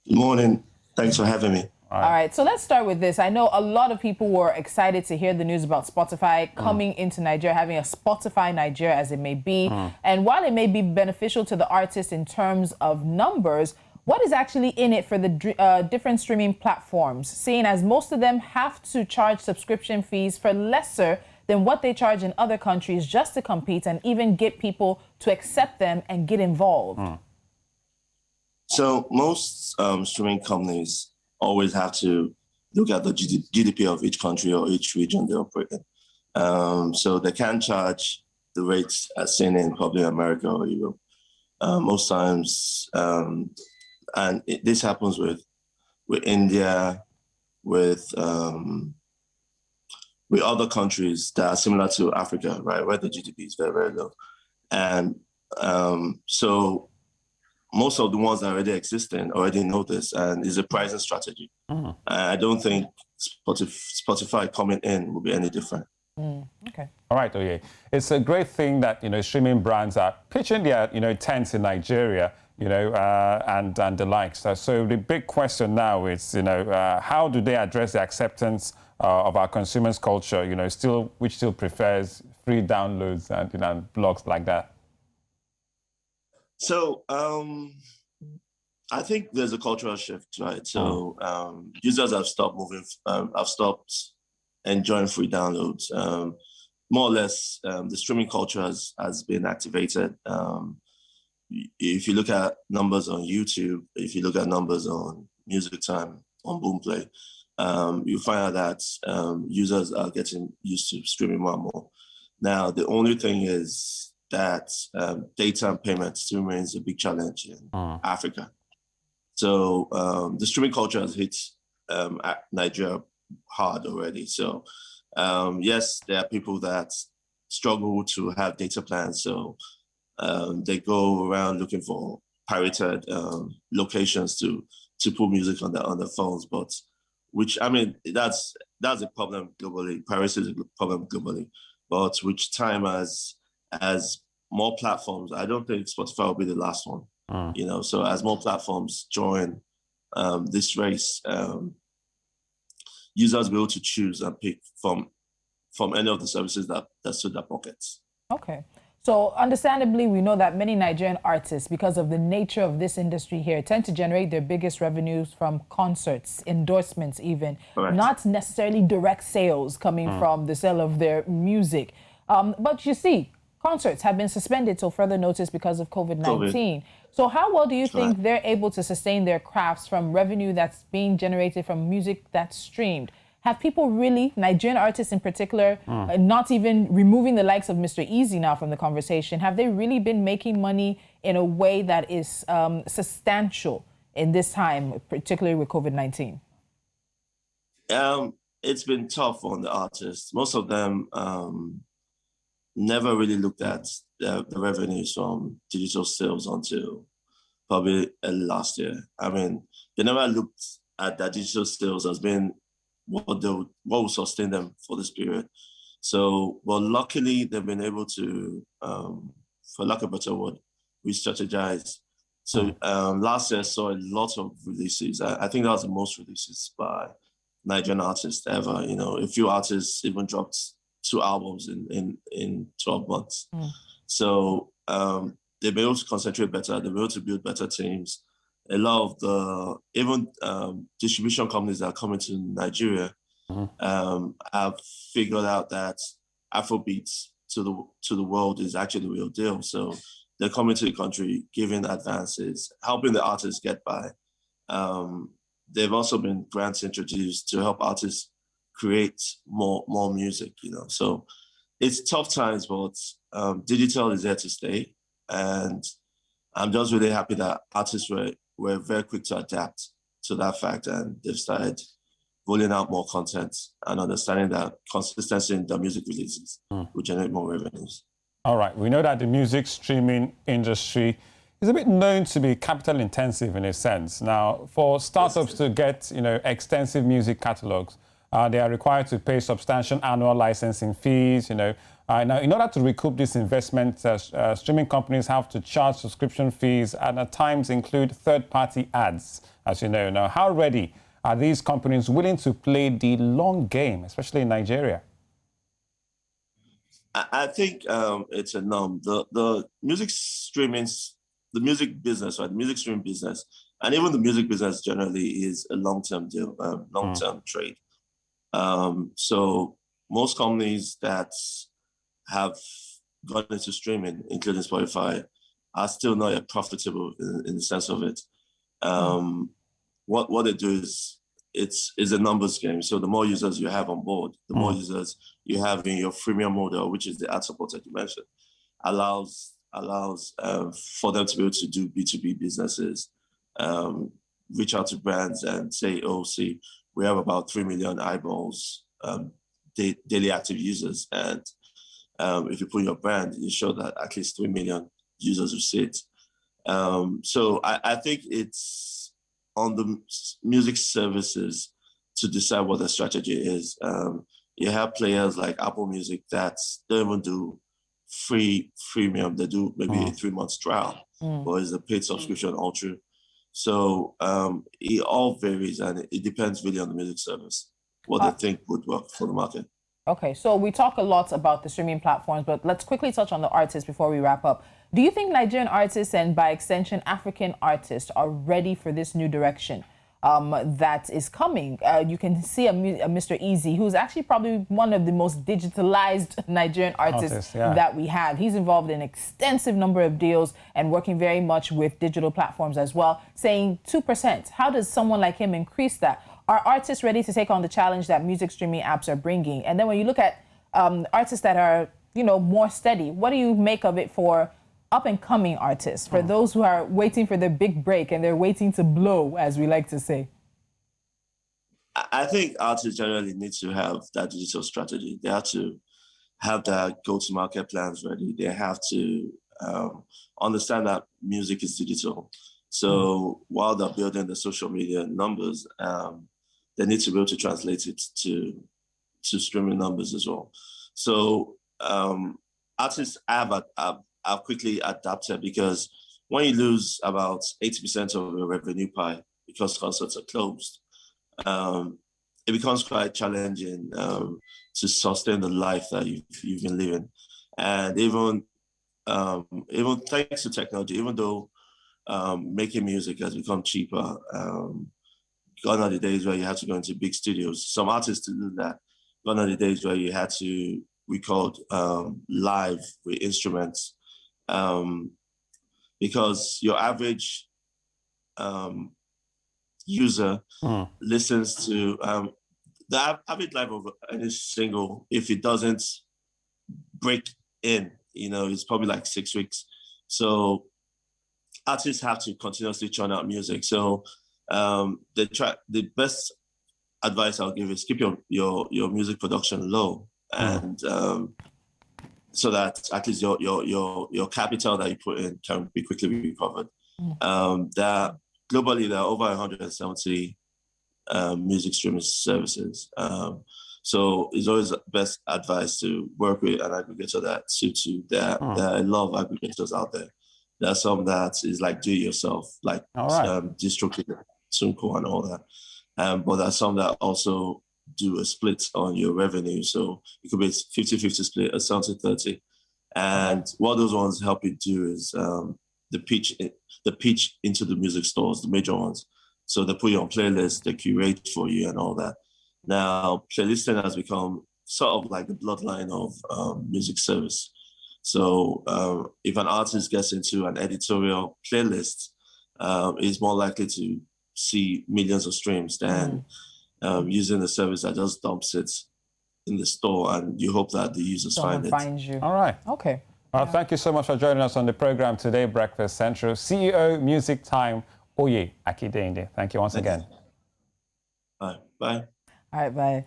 Good morning. Thanks for having me. All right, so let's start with this. I know a lot of people were excited to hear the news about Spotify coming into Nigeria, having a Spotify Nigeria as it may be. And while it may be beneficial to the artist in terms of numbers, what is actually in it for the different streaming platforms, seeing as most of them have to charge subscription fees for lesser than what they charge in other countries just to compete and even get people to accept them and get involved? So most streaming companies always have to look at the GDP of each country or each region they operate in. So they can't charge the rates as seen in probably America or Europe. Most times, this happens with India, with other countries that are similar to Africa, right, where the GDP is very, very low. And so most of the ones that already existing already know this, and it's a pricing strategy. I don't think Spotify coming in will be any different. Okay. All right, Oye. It's a great thing that, streaming brands are pitching their, tents in Nigeria, and the likes. So the big question now is, how do they address the acceptance of our consumers' culture, which still prefers free downloads and blogs like that? So I think there's a cultural shift, right? So users have stopped have stopped enjoying free downloads. More or less, the streaming culture has been activated. If you look at numbers on YouTube, if you look at numbers on MusicTime, on Boomplay, you find out that users are getting used to streaming more and more. Now, the only thing is that data and payments still remains a big challenge in Africa. So the streaming culture has hit Nigeria hard already. So yes, there are people that struggle to have data plans. So they go around looking for pirated locations to put music on the phones. But that's a problem globally. Piracy is a problem globally. But which time as more platforms, I don't think Spotify will be the last one. So as more platforms join this race, users will be able to choose and pick from any of the services that suit their pockets. Okay. So understandably, we know that many Nigerian artists, because of the nature of this industry here, tend to generate their biggest revenues from concerts, endorsements even, Correct. Not necessarily direct sales coming from the sale of their music. But you see, concerts have been suspended till further notice because of COVID-19. So how well do you think they're able to sustain their crafts from revenue that's being generated from music that's streamed? Have people really, Nigerian artists in particular, not even removing the likes of Mr. Easy now from the conversation, have they really been making money in a way that is substantial in this time, particularly with COVID-19? It's been tough on the artists. Most of them never really looked at the revenues from digital sales until probably last year. They never looked at that digital sales as being what will sustain them for this period. So, well, luckily they've been able to, for lack of a better word, re-strategize. So last year I saw a lot of releases. I think that was the most releases by Nigerian artists ever. A few artists even dropped 2 albums in 12 months. So they've been able to concentrate better. They've been able to build better teams. A lot of the even distribution companies that are coming to Nigeria have figured out that Afrobeats to the world is actually the real deal. So they're coming to the country, giving advances, helping the artists get by. They've also been grants introduced to help artists create more music. So it's tough times, but digital is there to stay, and I'm just really happy that artists were very quick to adapt to that fact, and they've started rolling out more content and understanding that consistency in the music releases will generate more revenues. All right, we know that the music streaming industry is a bit known to be capital intensive in a sense. Now, for startups to get extensive music catalogs, they are required to pay substantial annual licensing fees, Now, in order to recoup this investment, streaming companies have to charge subscription fees and at times include third-party ads, as you know. Now, how ready are these companies willing to play the long game, especially in Nigeria? I think it's a norm. The music streaming, the music business, right? The music streaming business, and even the music business generally is a long-term deal, long-term trade. So most companies that have gone into streaming, including Spotify, are still not yet profitable in the sense of it. What they do is it's a numbers game. So the more users you have on board, the more users you have in your freemium model, which is the ad support that you mentioned, allows for them to be able to do B2B businesses, reach out to brands and say, oh, see, we have about 3 million eyeballs, daily active users. And if you put in your brand, you show that at least 3 million users will see it. So I think it's on the music services to decide what the strategy is. You have players like Apple Music that don't even do freemium. They do maybe a 3-month trial, or is a paid subscription all through. So it all varies, and it depends really on the music service, what they think would work for the market. Okay, so we talk a lot about the streaming platforms, but let's quickly touch on the artists before we wrap up. Do you think Nigerian artists and by extension African artists are ready for this new direction that is coming? You can see a Mr. Easy, who's actually probably one of the most digitalized Nigerian artists that we have. He's involved in an extensive number of deals and working very much with digital platforms as well, saying 2%. How does someone like him increase that? Are artists ready to take on the challenge that music streaming apps are bringing? And then when you look at artists that are, more steady, what do you make of it for up-and-coming artists, for those who are waiting for their big break and they're waiting to blow, as we like to say? I think artists generally need to have that digital strategy. They have to have their go-to-market plans ready. They have to understand that music is digital. So while they're building the social media numbers, they need to be able to translate it to streaming numbers as well. So artists have quickly adapted, because when you lose about 80% of your revenue pie because concerts are closed, it becomes quite challenging to sustain the life that you've been living. And even thanks to technology, even though making music has become cheaper, gone are the days where you had to go into big studios. Some artists to do that. Gone are the days where you had to record live with instruments, because your average user listens to the average live of any single. If it doesn't break in, it's probably like 6 weeks. So artists have to continuously churn out music. So the best advice I'll give is keep your music production low, and so that at least your capital that you put in can be quickly recovered. Globally, there are over 170 music streaming services. So it's always best advice to work with an aggregator that suits you. There are a lot of aggregators out there. There are some that is like do it yourself, like DistroKid, Soundcloud, and all that. But there are some that also do a split on your revenue. So it could be 50-50 split or 70-30. And what those ones help you do is the pitch into the music stores, the major ones. So they put you on playlists, they curate for you and all that. Now, playlisting has become sort of like the bloodline of music service. So if an artist gets into an editorial playlist, is more likely to see millions of streams than using a service that just dumps it in the store and you hope that the users Someone find it. finds you. All right. Okay. Thank you so much for joining us on the program today, Breakfast Central. CEO, MusicTime, Oye Akideinde. Thank you once again. Bye. Bye. All right, bye.